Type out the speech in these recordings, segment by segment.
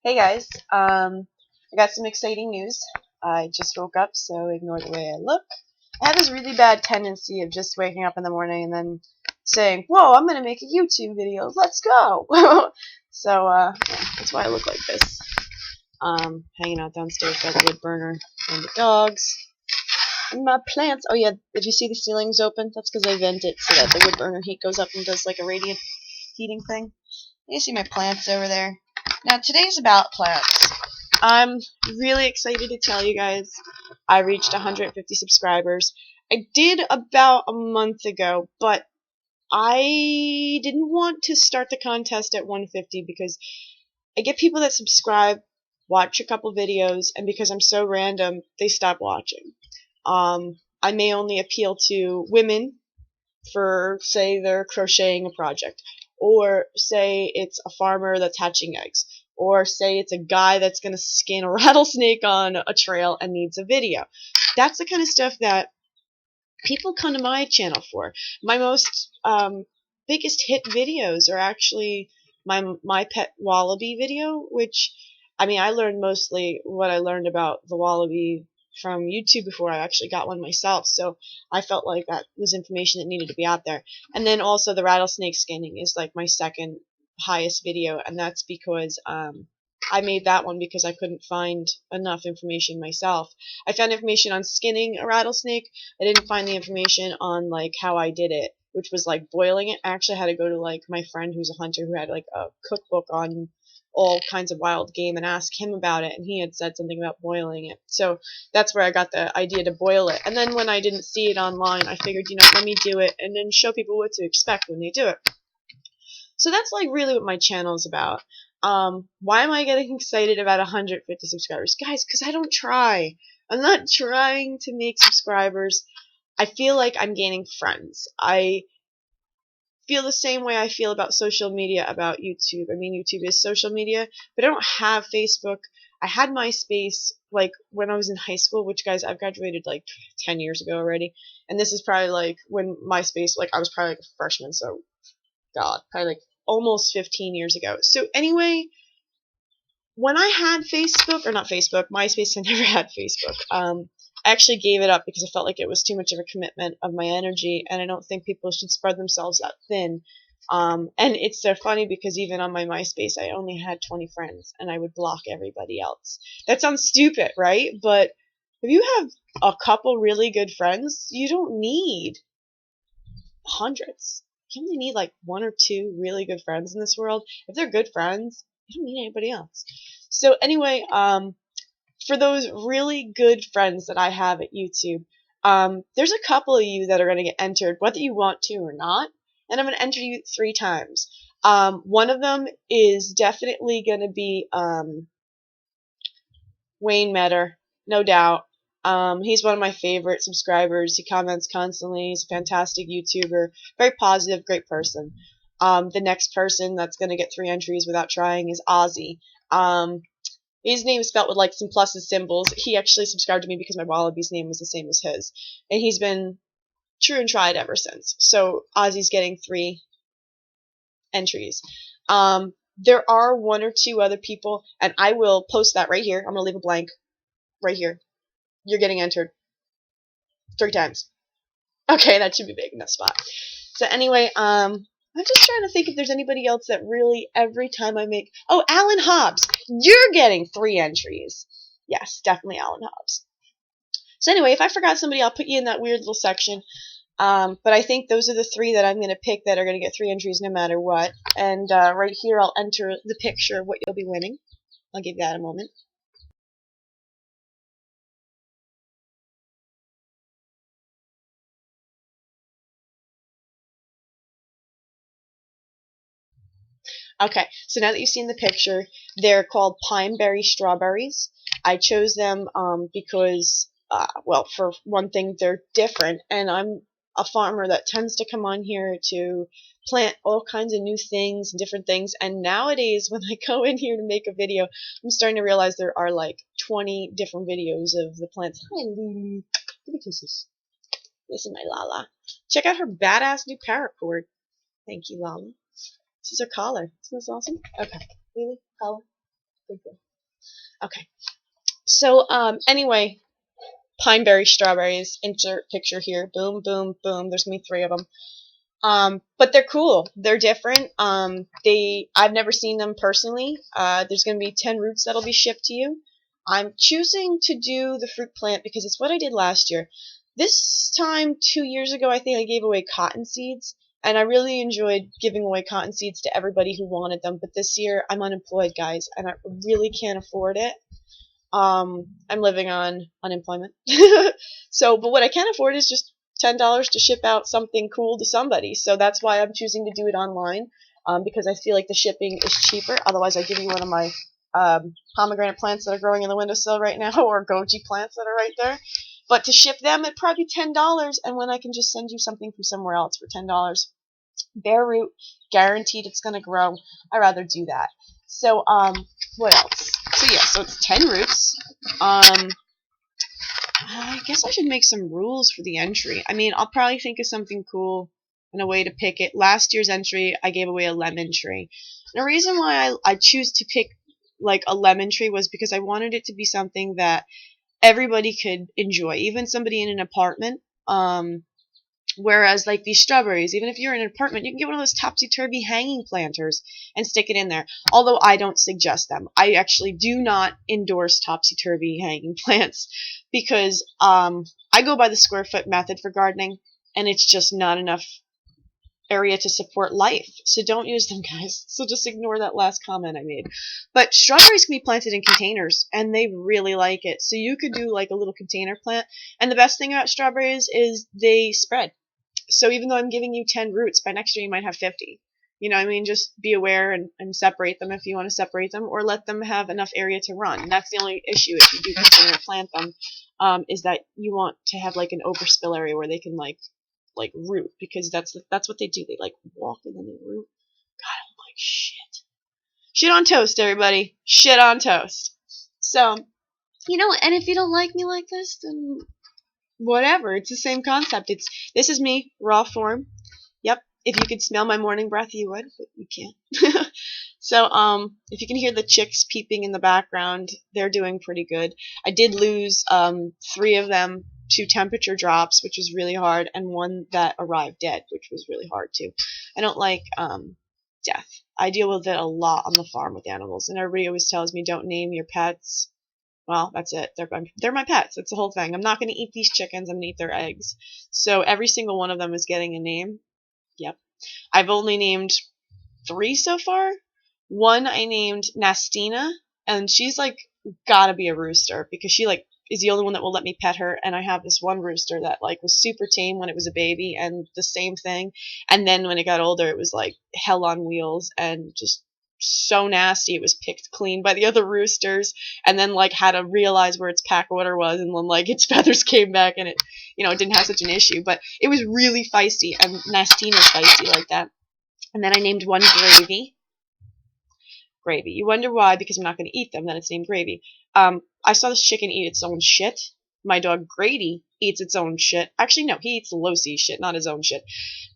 Hey guys, I got some exciting news. I just woke up, so ignore the way I look. I have this really bad tendency of just waking up in the morning and then saying, "Whoa, I'm gonna make a YouTube video. Let's go!" So that's why I look like this. Hanging out downstairs by the wood burner and the dogs and my plants. Oh yeah, if you see the ceilings open, that's because I vent it so that the wood burner heat goes up and does like a radiant heating thing. You see my plants over there. Now today's about plants. I'm really excited to tell you guys I reached 150 subscribers. I did about a month ago, but I didn't want to start the contest at 150 because I get people that subscribe, watch a couple videos, and because I'm so random, they stop watching. I may only appeal to women for, say, they're crocheting a project, or say it's a farmer that's hatching eggs, or say it's a guy that's going to skin a rattlesnake on a trail and needs a video. That's the kind of stuff that people come to my channel for. My most biggest hit videos are actually my pet wallaby video, which, I mean, I learned mostly what I learned about the wallaby from YouTube before I actually got one myself, so I felt like that was information that needed to be out there. And then also the rattlesnake skinning is like my second highest video, and that's because I made that one because I couldn't find enough information myself. I found information on skinning a rattlesnake. I didn't find the information on like how I did it, which was like boiling it. I actually had to go to like my friend who's a hunter who had like a cookbook on all kinds of wild game and ask him about it, and he had said something about boiling it. So that's where I got the idea to boil it. And then when I didn't see it online, I figured, let me do it and then show people what to expect when they do it. So that's like really what my channel is about. Why am I getting excited about 150 subscribers? Guys, because I don't try. I'm not trying to make subscribers. I feel like I'm gaining friends. I feel the same way I feel about social media, about YouTube. I mean, YouTube is social media, but I don't have Facebook. I had MySpace like when I was in high school, which, guys, I've graduated like 10 years ago already. And this is probably like when MySpace, like I was probably like a freshman, so God, probably like almost 15 years ago. So anyway, when I had Facebook, or not Facebook, MySpace, I never had Facebook. I actually gave it up because I felt like it was too much of a commitment of my energy, and I don't think people should spread themselves that thin. And it's so funny because even on my MySpace, I only had 20 friends, and I would block everybody else. That sounds stupid, right? But if you have a couple really good friends, you don't need hundreds. You only need like one or two really good friends in this world. If they're good friends, you don't need anybody else. So anyway, for those really good friends that I have at YouTube, there's a couple of you that are going to get entered, whether you want to or not, and I'm going to enter you 3 times. One of them is definitely going to be Wayne Metter, no doubt. He's one of my favorite subscribers. He comments constantly. He's a fantastic YouTuber. Very positive, great person. The next person that's going to get 3 entries without trying is Ozzy. His name is spelled with like some pluses symbols. He actually subscribed to me because my wallaby's name was the same as his. And he's been true and tried ever since. So Ozzy's getting 3 entries. There are 1 or 2 other people, and I will post that right here. I'm going to leave a blank right here. You're getting entered 3 times. Okay, that should be big enough spot. So anyway, I'm just trying to think if there's anybody else that really every time I make... Oh, Alan Hobbs! You're getting 3 entries. Yes, definitely Alan Hobbs. So anyway, if I forgot somebody, I'll put you in that weird little section. But I think those are the 3 that I'm going to pick that are going to get 3 entries no matter what. And right here, I'll enter the picture of what you'll be winning. I'll give that a moment. Okay, so now that you've seen the picture, they're called Pineberry strawberries. I chose them because, well, for one thing, they're different, and I'm a farmer that tends to come on here to plant all kinds of new things and different things, and nowadays when I go in here to make a video, I'm starting to realize there are like 20 different videos of the plants. Hi, Lulu. Give me kisses. This is my Lala. Check out her badass new paracord. Thank you, Lala. This is her collar. Isn't this awesome? Okay. Really? Collar? Good girl. Okay. So, anyway, pineberry strawberries, insert picture here. Boom, boom, boom. There's gonna be 3 of them. But they're cool. They're different. I've never seen them personally. There's gonna be 10 roots that'll be shipped to you. I'm choosing to do the fruit plant because it's what I did last year. This time, 2 years ago, I think I gave away cotton seeds, and I really enjoyed giving away cotton seeds to everybody who wanted them. But this year, I'm unemployed, guys, and I really can't afford it. I'm living on unemployment. So, but what I can afford is just $10 to ship out something cool to somebody. So that's why I'm choosing to do it online, because I feel like the shipping is cheaper. Otherwise, I'd give you one of my pomegranate plants that are growing in the windowsill right now, or goji plants that are right there. But to ship them, it'd probably be $10, and when I can just send you something from somewhere else for $10, bare root, guaranteed it's gonna grow. I'd rather do that. So, what else? So yeah, so it's 10 roots. I guess I should make some rules for the entry. I mean, I'll probably think of something cool and a way to pick it. Last year's entry, I gave away a lemon tree. And the reason why I choose to pick like a lemon tree was because I wanted it to be something that everybody could enjoy, even somebody in an apartment. Whereas like these strawberries, even if you're in an apartment, you can get one of those topsy-turvy hanging planters and stick it in there. Although I don't suggest them. I actually do not endorse topsy-turvy hanging plants because I go by the square foot method for gardening, and it's just not enough area to support life. So don't use them, guys. So just ignore that last comment I made. But strawberries can be planted in containers, and they really like it. So you could do like a little container plant. And the best thing about strawberries is they spread. So even though I'm giving you 10 roots, by next year you might have 50. You know what I mean? Just be aware and separate them if you want to separate them, or let them have enough area to run. And that's the only issue if you do continue to plant them, is that you want to have like an overspill area where they can like root, because that's what they do. They like walk and then they root. God, I'm like shit. Shit on toast, everybody. Shit on toast. So, you know, and if you don't like me like this, then whatever. It's the same concept. This is me, raw form. Yep. If you could smell my morning breath, you would, but you can't. So, if you can hear the chicks peeping in the background, they're doing pretty good. I did lose 3 of them to temperature drops, which was really hard, and 1 that arrived dead, which was really hard too. I don't like death. I deal with it a lot on the farm with animals, and everybody always tells me don't name your pets. Well, that's it. They're my pets. That's the whole thing. I'm not going to eat these chickens. I'm going to eat their eggs. So every single one of them is getting a name. Yep. I've only named 3 so far. 1 I named Nastina, and she's like gotta be a rooster because she like is the only one that will let me pet her. And I have this one rooster that like was super tame when it was a baby, and the same thing. And then when it got older, it was like hell on wheels and just so nasty. It was picked clean by the other roosters, and then like had to realize where its pack order was, and then like its feathers came back, and it, you know, it didn't have such an issue. But it was really feisty, and Nastina's feisty like that. And then I named one Gravy. Gravy. You wonder why? Because I'm not going to eat them. Then it's named Gravy. I saw this chicken eat its own shit. My dog Grady eats its own shit. Actually, no, he eats Losie's shit, not his own shit.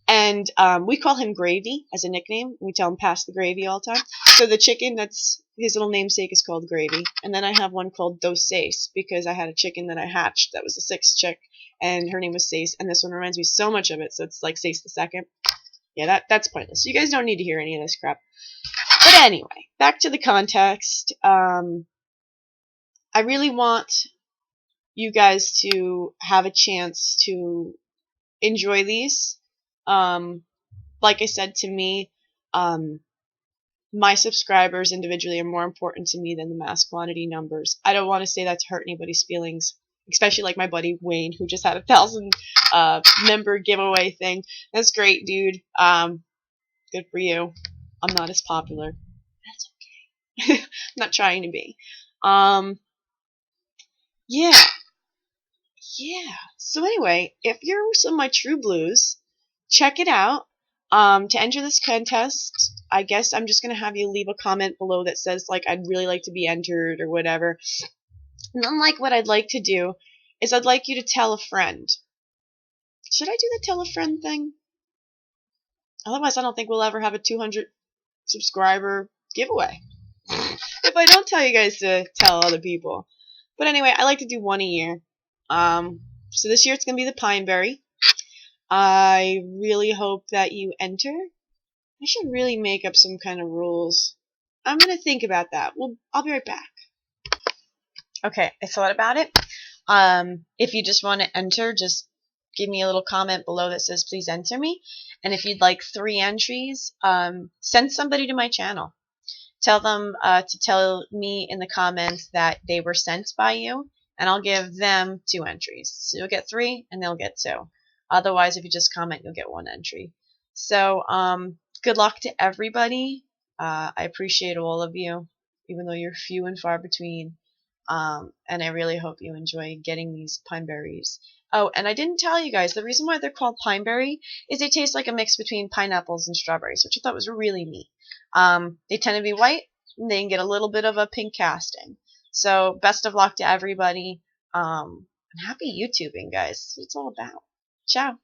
And we call him Gravy as a nickname. We tell him pass the gravy all the time. So the chicken that's his little namesake is called Gravy. And then I have one called Dos Seis because I had a chicken that I hatched that was the 6th chick, and her name was Seis. And this one reminds me so much of it, so it's like Seis the second. Yeah, that's pointless. You guys don't need to hear any of this crap. But anyway, back to the context. I really want you guys to have a chance to enjoy these. Like I said, to me, my subscribers individually are more important to me than the mass quantity numbers. I don't want to say that to hurt anybody's feelings, especially like my buddy Wayne, who just had a 1,000 member giveaway thing. That's great, dude. Good for you. I'm not as popular. That's okay. I'm not trying to be. Yeah. So anyway, if you're some of my true blues, check it out. To enter this contest, I guess I'm just gonna have you leave a comment below that says like I'd really like to be entered or whatever. And then like what I'd like to do is I'd like you to tell a friend. Should I do the tell a friend thing? Otherwise, I don't think we'll ever have a 200 subscriber giveaway. But if I don't tell you guys to tell other people. But anyway, I like to do one a year. So this year it's going to be the Pineberry. I really hope that you enter. I should really make up some kind of rules. I'm going to think about that. I'll be right back. Okay, I thought about it. If you just want to enter, just give me a little comment below that says please enter me. And if you'd like 3 entries, send somebody to my channel. Tell them to tell me in the comments that they were sent by you, and I'll give them 2 entries. So you'll get 3 and they'll get 2. Otherwise, if you just comment, you'll get 1 entry. So good luck to everybody. I appreciate all of you, even though you're few and far between. And I really hope you enjoy getting these Pineberries. Oh, and I didn't tell you guys, the reason why they're called Pineberry is they taste like a mix between pineapples and strawberries, which I thought was really neat. They tend to be white, and they can get a little bit of a pink casting. So best of luck to everybody. And happy YouTubing, guys. That's what it's all about. Ciao.